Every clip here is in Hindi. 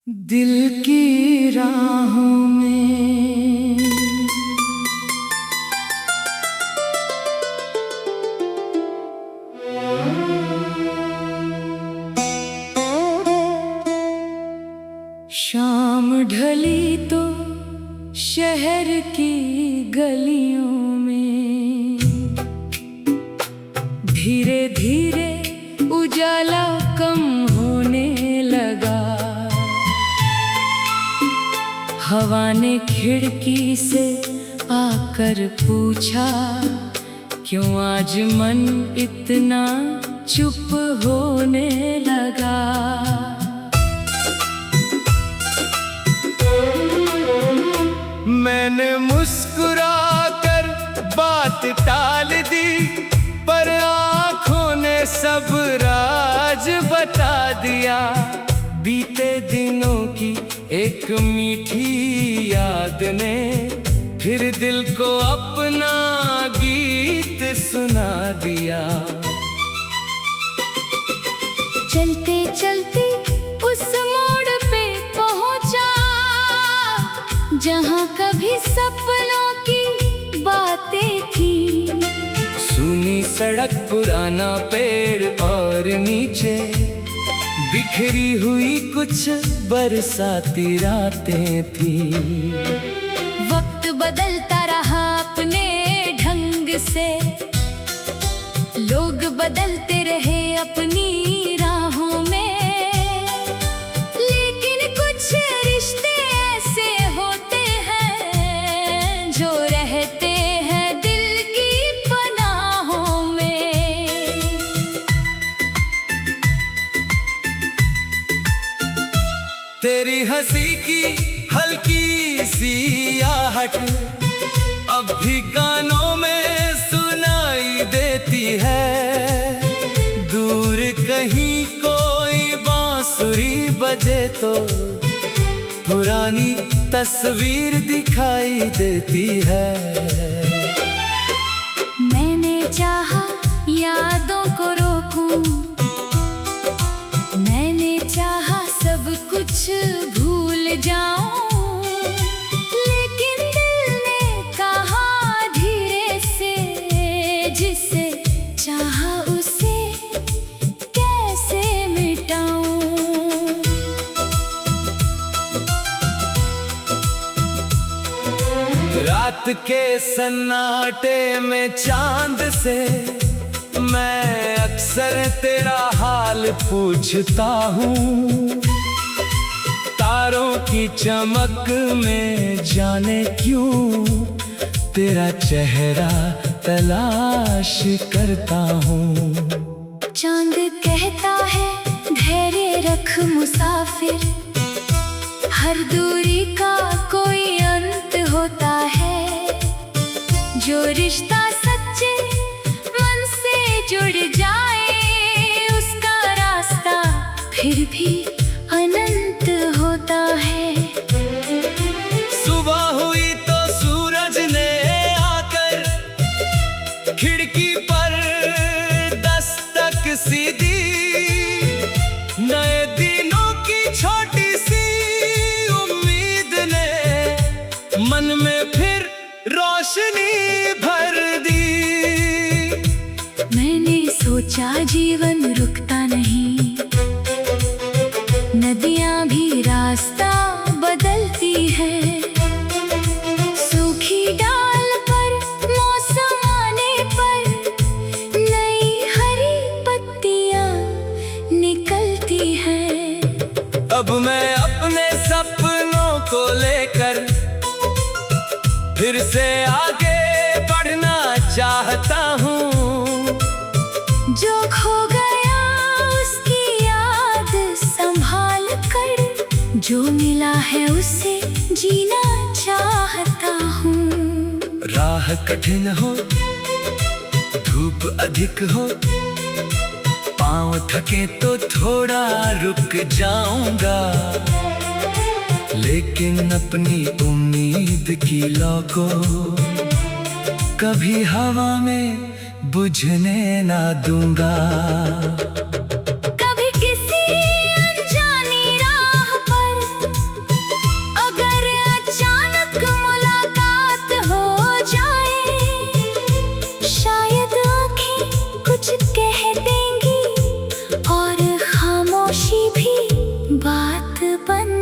दिल की राहों में शाम ढली तो शहर की गलियों में धीरे धीरे उजाला कम होने लगा। हवा ने खिड़की से आकर पूछा, क्यों आज मन इतना चुप होने लगा। मैंने मुस्कुरा कर बात टाल दी, पर आँखों ने सब राज बता दिया। बीते दिनों की एक मीठी याद ने फिर दिल को अपना गीत सुना दिया। चलते चलते उस मोड़ पे पहुंचा, जहां कभी सपनों की बातें थी। सूनी सड़क, पुराना पेड़ और नीचे बिखरी हुई कुछ बरसाती रातें थी। वक्त बदलता रहा अपने ढंग से, लोग बदलते रहे अपनी राहों में। लेकिन कुछ रिश्ते ऐसे होते हैं जो रहते हैं दिल की पनाहों में। तेरी हंसी की हल्की सी आहट अब भी कानों में सुनाई देती है। दूर कहीं कोई बांसुरी बजे तो पुरानी तस्वीर दिखाई देती है। मैंने चाहा यादों को रोकूं, मैंने चाहा सब कुछ भूल जाऊं, लेकिन दिल ने कहा धीरे से, जिसे चाहा उसे कैसे मिटाऊं। रात के सन्नाटे में चांद से मैं अक्सर तेरा हाल पूछता हूँ। तारों की चमक में जाने क्यों तेरा चेहरा तलाश करता हूँ। चांद कहता है धैर्य रख मुसाफिर, हर दूरी का कोई अंत होता है। जो रिश्ता सच्चे मन से जुड़ जाए, उसका रास्ता फिर भी अनंत होता है। सुबह हुई तो सूरज ने आकर खिड़की पर दस्तक सी दी। नए दिनों की छोटी सी उम्मीद ने मन में फिर रोशनी भर दी। मैंने सोचा जीवन रुकता नहीं, नदियां भी रास्ता बदलती है। सूखी डाल पर मौसम आने पर नई हरी पत्तियां निकलती हैं। अब मैं अपने सपनों को लेकर फिर से आगे बढ़ना चाहता हूँ। जो खो गया उसकी याद संभाल कर, जो मिला है उसे जीना चाहता हूँ। राह कठिन हो, धूप अधिक हो, पाँव थके तो थोड़ा रुक जाऊंगा, लेकिन अपनी उम्मीद की लौ को कभी हवा में बुझने ना दूंगा। कभी किसी अनजानी राह पर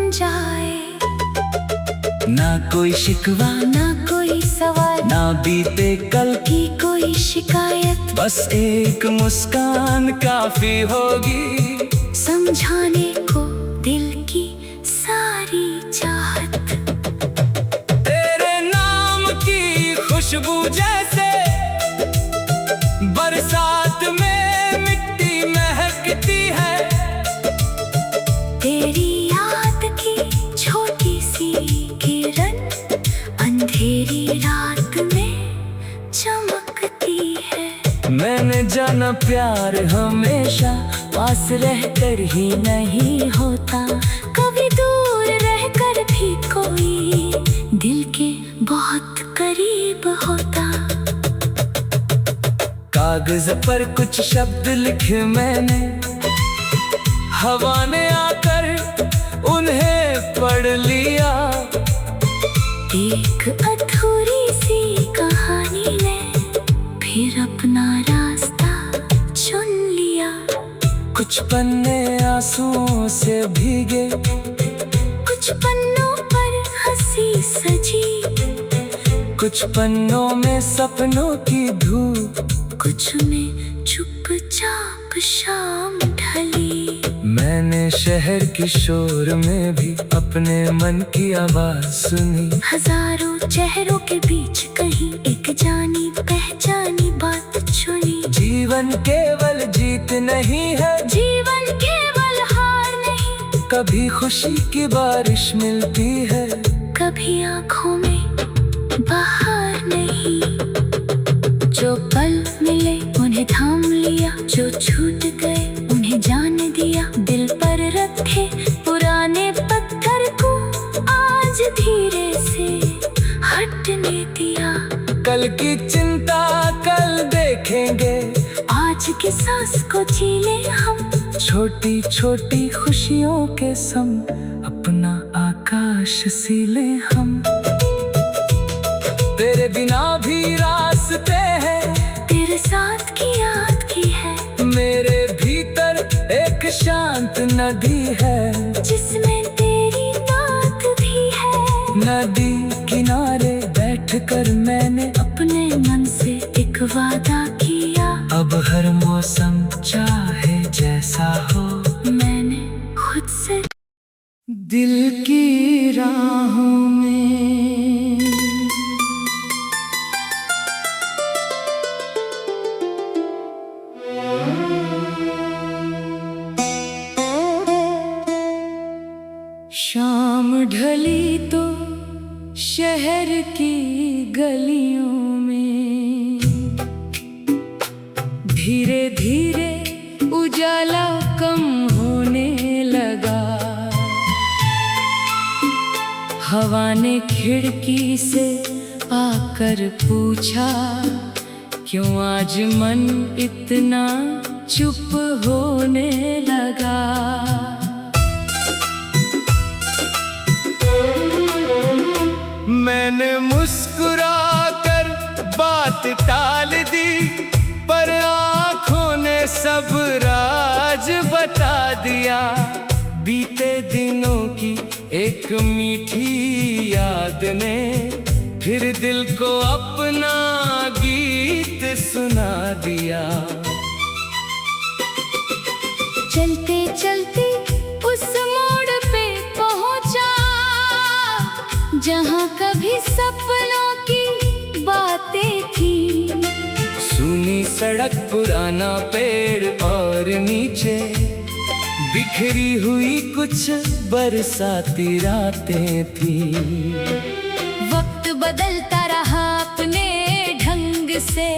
बन जाए। ना कोई शिकवा ना कोई सवाल, ना बीते कल की कोई शिकायत, बस एक मुस्कान काफी होगी समझाने को दिल की सारी चाहत। तेरे नाम की खुशबू जैसे बरसात में मिट्टी महकती है। तेरी याद की छोटी सी किरण अंधेरी रात में चमकती है। मैंने जाना प्यार हमेशा पास रहकर ही नहीं होता, कभी दूर रहकर भी कोई दिल के बहुत करीब होता। कागज पर कुछ शब्द लिखे मैंने, हवा ने आकर उन्हें पढ़ लिया। एक अधूरी सी कहानी ने फिर अपना रास्ता चुन लिया। कुछ पन्ने आंसुओं से भीगे, कुछ पन्नों पर हंसी सजी, कुछ पन्नों में सपनों की धूप, कुछ में चुपचाप शाम ढली। मैंने शहर के शोर में भी अपने मन की आवाज सुनी। हजारों चेहरों के बीच कहीं एक जानी पहचानी बात चुनी। जीवन केवल जीत नहीं है, जीवन केवल हार नहीं, कभी खुशी की बारिश मिलती है, कभी आँखों में बाहर नहीं। जो पल मिले उन्हें थाम लिया, जो छूट गए उन्हें जान दिया। दिल पर रखे पुराने पत्थर को आज धीरे से हटने दिया। कल की चिंता कल देखेंगे, आज के सांस को जी ले हम। छोटी छोटी खुशियों के संग अपना आकाश सीले हम। तेरे बिना भी रास्ते हैं, तेरे साथ की याद की है, मेरे भीतर एक शांत नदी है, जिसमें तेरी बात भी है। नदी किनारे बैठकर मैंने अपने मन से एक वादा किया, अब हर मौसम चाहे जैसा हो, मैंने खुद से दिल की राहों में। शाम ढली तो शहर की गलियों में धीरे धीरे उजाला कम होने लगा। हवा ने खिड़की से आकर पूछा, क्यों आज मन इतना चुप होने लगा। मैंने मुस्कुरा कर बात टाल दी, पर आँखों ने सब राज बता दिया। बीते दिनों की एक मीठी याद ने फिर दिल को अपना गीत सुना दिया। चलते चलते उस मोड़ पे पहुंचा, जहां कभी सपनों की बातें थी। सुनी सड़क, पुराना पेड़ और नीचे बिखरी हुई कुछ बरसाती रातें थी। वक्त बदलता रहा अपने ढंग से,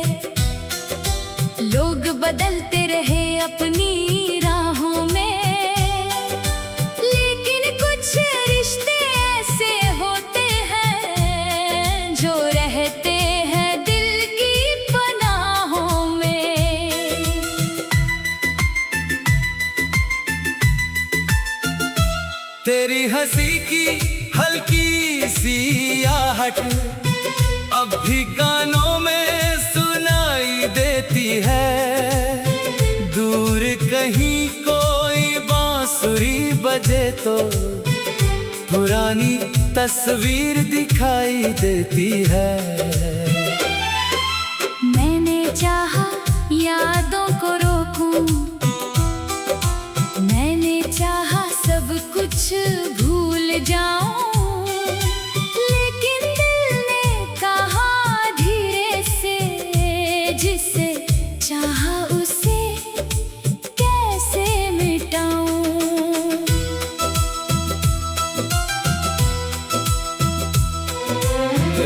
लोग बदलते रहे अपनी राहों में, लेकिन कुछ रिश्ते ऐसे होते हैं जो रहते हैं दिल की पनाहों में। तेरी हंसी की हल्की सी आहट अब भी कानों में सुनाई देती है। दूर कहीं कोई बांसुरी बजे तो पुरानी तस्वीर दिखाई देती है। मैंने चाहा यादों को रोकूं, मैंने चाहा सब कुछ भूल जाऊं, लेकिन दिल ने कहा धीरे से, जिसे चाहा उसे कैसे मिटाऊं।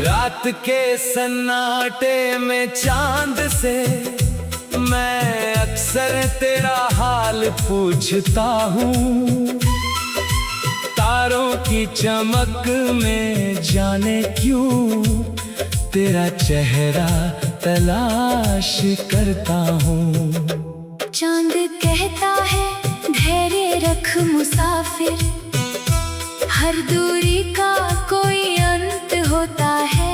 रात के सन्नाटे में चांद से मैं अक्सर तेरा हाल पूछता हूँ। तारों की चमक में जाने क्यों तेरा चेहरा तलाश करता हूँ। चांद कहता है धैर्य रख मुसाफिर, हर दूरी का कोई अंत होता है।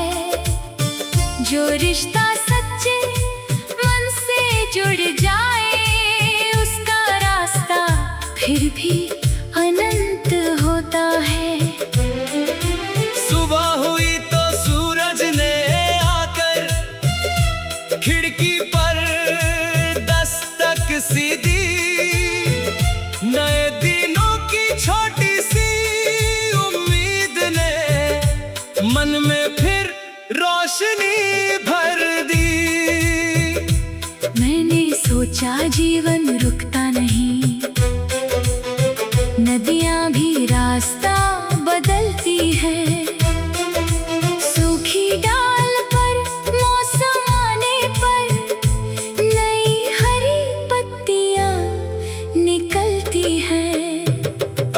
जो रिश्ता सच्चे मन से जुड़ जाए, उसका रास्ता फिर भी अनंत होता है। सुबह हुई तो सूरज ने आकर खिड़की पर दस्तक सी दी। नए दिनों की छोटी सी उम्मीद ने मन में फिर रोशनी भर दी। मैंने सोचा जीवन रुकता नहीं, नदियां भी रास्ता बदलती है। सूखी डाल पर मौसम आने पर नई हरी पत्तियां निकलती हैं।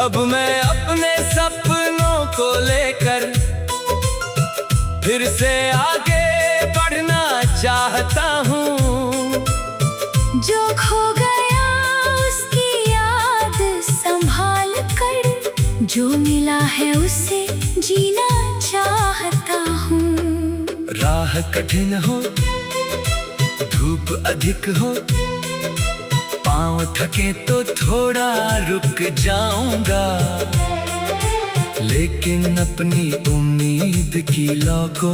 अब मैं अपने सपनों को लेकर फिर से आगे बढ़ना चाहता हूँ। जो खो गया उसकी याद संभाल कर, जो मिला है उसे जीना चाहता हूँ। राह कठिन हो, धूप अधिक हो, पाँव थके तो थोड़ा रुक जाऊंगा, लेकिन अपनी उम्मीद की लौ को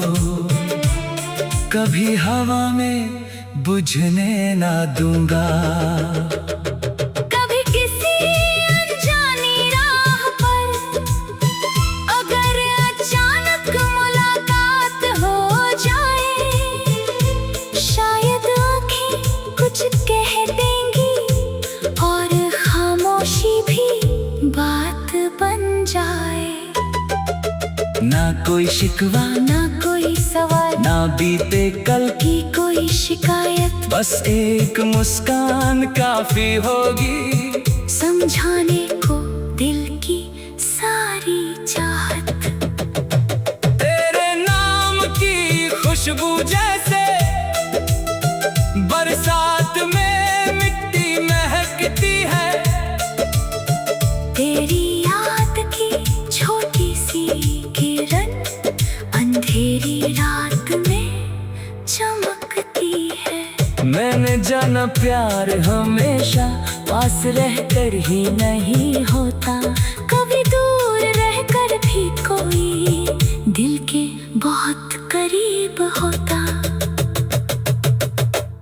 कभी हवा में बुझने ना दूंगा। कभी किसी अनजानी राह पर अगर अचानक मुलाकात हो जाए, शायद आँखें कुछ कह देंगी और खामोशी भी बात बन जाए। ना कोई शिकवा, ना कोई सवाल, ना बीते कल की कोई शिकायत, बस एक मुस्कान काफी होगी समझाने को दिल की सारी चाहत। तेरे नाम की खुशबू जैसे बरसात में मिट्टी महकती है। तेरी याद की छोटी सी किरण अंधेरी रात में चमकती है। मैंने जाना प्यार हमेशा पास रहकर ही नहीं होता, कभी दूर रहकर भी कोई दिल के बहुत करीब होता।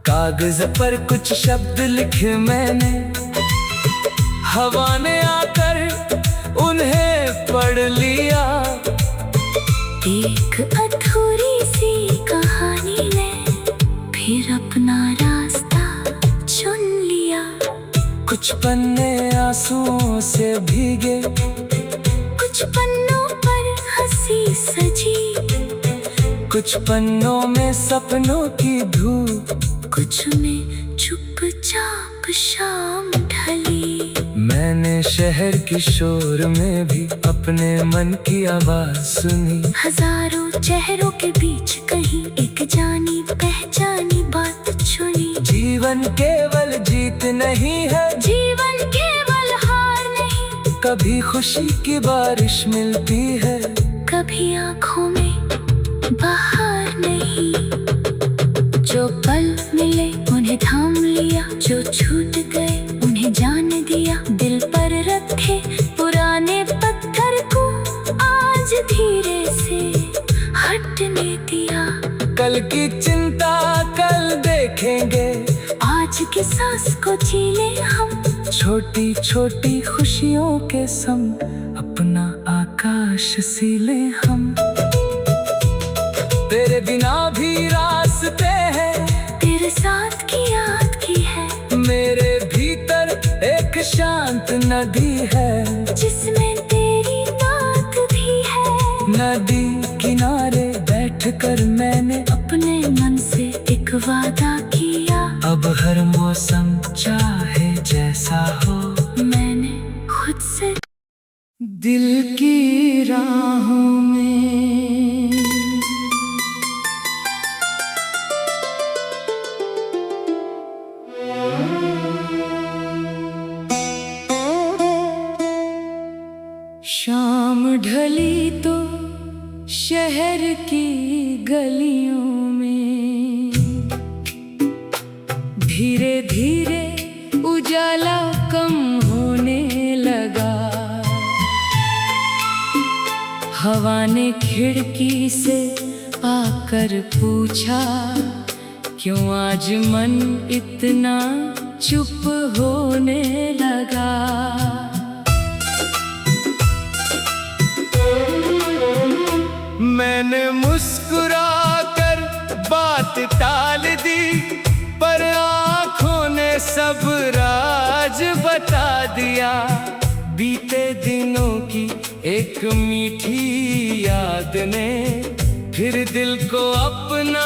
कागज पर कुछ शब्द लिखे मैंने, हवा ने आकर उन्हें पढ़ लिया। एक अधूरी सी कहानी ने फिर अपना रास्ता चुन लिया। कुछ पन्ने आंसुओं से भीगे, कुछ पन्नों पर हंसी सजी, कुछ पन्नों में सपनों की धूप, कुछ में चुपचाप शाम ढली। मैंने शहर की शोर में भी अपने मन की आवाज सुनी। हजारों चेहरों के बीच कहीं एक जानी पहचानी बात सुनी। जीवन केवल जीत नहीं है, जीवन केवल हार नहीं, कभी खुशी की बारिश मिलती है, कभी आँखों में बाहर नहीं। जो पल मिले उन्हें थाम लिया, जो छूट गए उन्हें जान दिया। दिल पर रखे पुराने पत्थर को जाने दिया। कल की चिंता कल देखेंगे, आज की सांस को जी ले हम। छोटी छोटी खुशियों के संग अपना आकाश सीले हम। तेरे बिना भी रास्ते हैं, तेरे साथ की याद की है। मेरे भीतर एक शांत नदी है, जिसमें तेरी बात भी है। नदी किनारे बैठकर मैंने अपने मन से एक वादा किया। अब हर मौसम चाहे जैसा हो, मैंने खुद से दिल की राहों में। शाम ढली तो शहर की गलियों में धीरे धीरे उजाला कम होने लगा। हवा ने खिड़की से आकर पूछा, क्यों आज मन इतना चुप होने लगा। मैंने मुस्कुराकर बात टाल दी, पर आँखों ने सब राज बता दिया। बीते दिनों की एक मीठी याद ने फिर दिल को अपना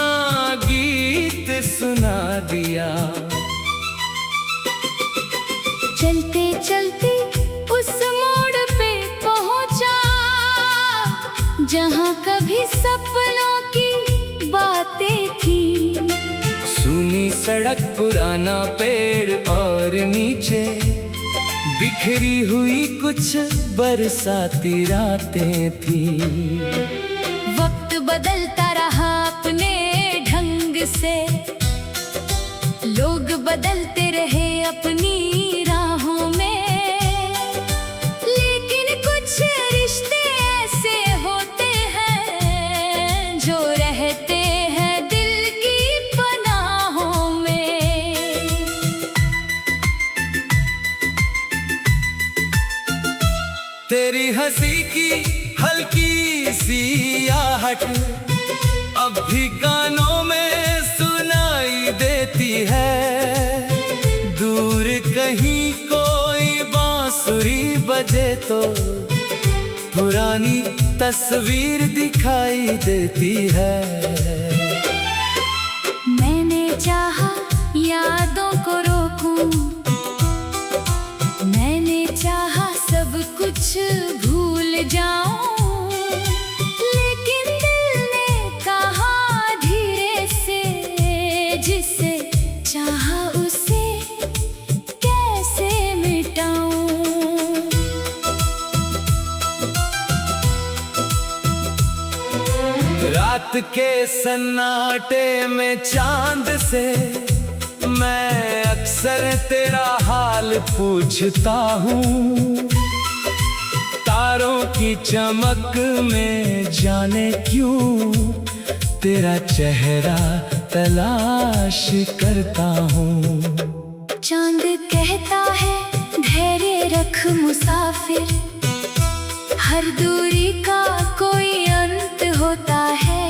गीत सुना दिया। चलते चलते उस मोड़ पे पहुंचा, जहाँ कभी सपनों की बातें थी। सूनी सड़क, पुराना पेड़ और नीचे बिखरी हुई कुछ बरसाती रातें थी। वक्त बदलता रहा अपने ढंग से, लोग बदलते रहे अपनी राहों में। लेकिन कुछ रिश्ते ऐसे होते हैं जो रहते हैं दिल की पनाहों में। तेरी हंसी की हल्की सी आहट अब भी कानों में सुनाई देती है। दूर कहीं कोई बांसुरी बजे तो पुरानी तस्वीर दिखाई देती है। मैंने चाहा यादों को रोकूं, मैंने चाहा सब कुछ भूल जाऊं। लेकिन दिल ने कहा धीरे से, जिसे चाहा उसे कैसे मिटाऊं। रात के सन्नाटे में चांद से मैं अक्सर तेरा हाल पूछता हूँ। तारों की चमक में जाने क्यों तेरा चेहरा तलाश करता हूँ। चांद कहता है धैर्य रख मुसाफिर, हर दूरी का कोई अंत होता है।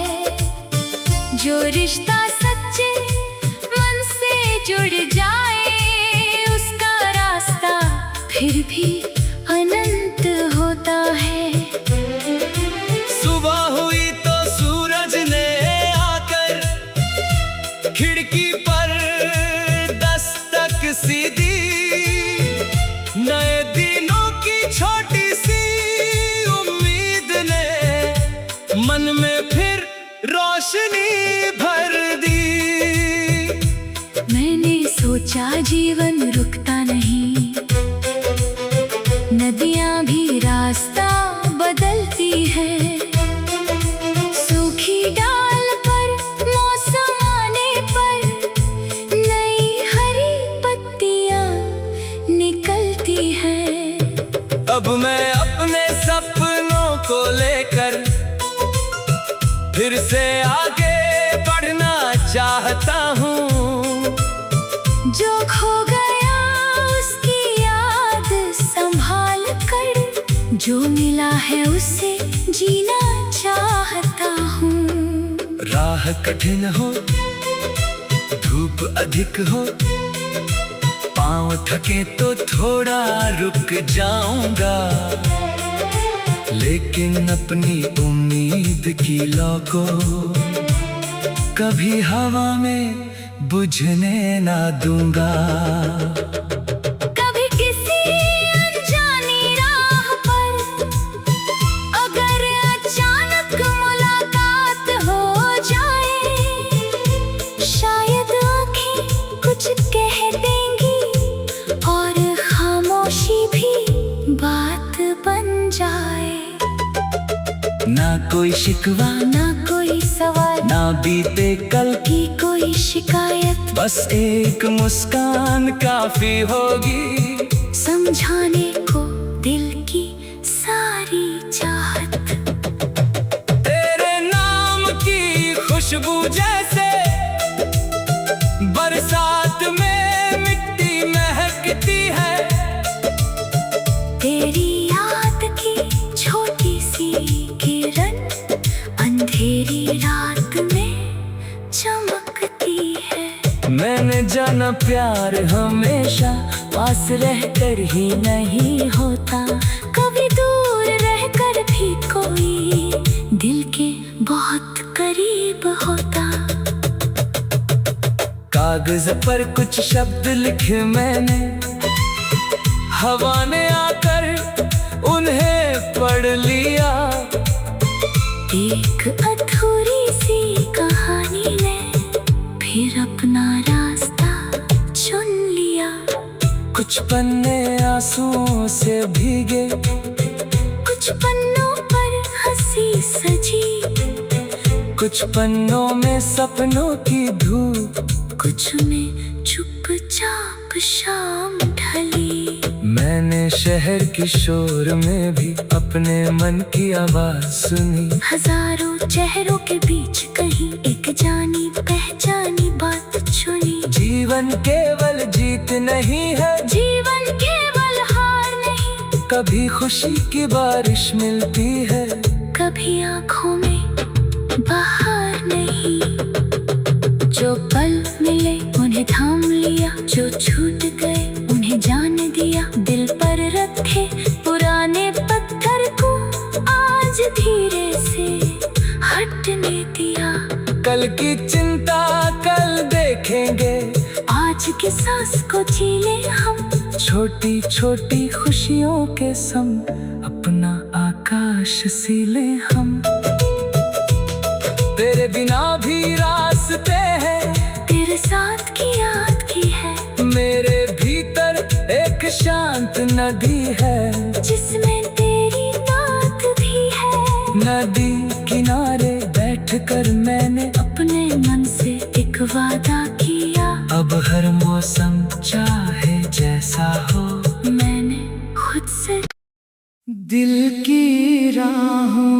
जो रिश्ता सच्चे मन से जुड़ जाए, उसका रास्ता फिर भी अनंत होता है। सुबह हुई तो सूरज ने आकर खिड़की पर दस्तक सी दी। नए दिनों की छोटी सी उम्मीद ने मन में फिर रोशनी भर दी। मैंने सोचा जीवन रुकता नहीं, नदियाँ भी रास्ता बदलती है। सूखी डाल पर मौसम आने पर नई हरी पत्तियाँ निकलती हैं। अब मैं अपने सपनों को लेकर फिर फिर से आगे बढ़ना चाहता हूँ। जो खो गया उसकी याद संभाल कर, जो मिला है उसे जीना चाहता हूँ। राह कठिन हो, धूप अधिक हो, पाँव थके तो थोड़ा रुक जाऊंगा, लेकिन अपनी उम्मीद की लौ को कभी हवा में बुझने ना दूंगा। कभी किसी अनजानी राह पर अगर अचानक मुलाकात हो जाए, शायद आँखें कुछ कह देंगी और खामोशी भी बात बन जाए। ना कोई शिकवा, ना कोई सवाल, ना बीते कल की कोई शिकायत, बस एक मुस्कान काफी होगी समझाने को दिल की सारी चाहत। तेरे नाम की खुशबू जैसे बरसात में मिट्टी महकती है, तेरी याद की छोटी सी किरण अंधेरी रात में चमकती है। मैंने जाना प्यार हमेशा पास रहकर ही नहीं होता, कभी दूर रहकर भी कोई दिल के बहुत करीब होता। कागज पर कुछ शब्द लिखे मैंने, हवा ने आकर उन्हें पढ़ लिया। एक अधूरी सी कहानी ने फिर अपना रास्ता चुन लिया। कुछ पन्ने आंसुओं से भीगे, कुछ पन्नों पर हंसी सजी, कुछ पन्नों में सपनों की धूप, कुछ में चुपचाप शाम ढली। मैंने शहर की शोर में भी अपने मन की आवाज सुनी। हजारों चेहरों के बीच कहीं एक जानी पहचानी बात चुनी। जीवन केवल जीत नहीं है, जीवन केवल हार नहीं, कभी खुशी की बारिश मिलती है, कभी आँखों में बाहर नहीं। जो पल मिले उन्हें थाम लिया, जो छूट गए उन्हें जान दिया। दिल पर रखे पुराने पत्थर को आज धीरे से हटने दिया। कल की चिंता कल देखेंगे, आज के सांस को जी ले हम, छोटी छोटी खुशियों के संग अपना आकाश सीले हम। तेरे बिना भी रास्ते हैं, तेरे साथ की याद की है, मेरे भीतर एक शांत नदी है, जिसमें तेरी बात भी है। नदी किनारे बैठकर मैंने अपने मन से एक वादा किया, अब हर मौसम चाहे जैसा हो, मैंने खुद से दिल की राहों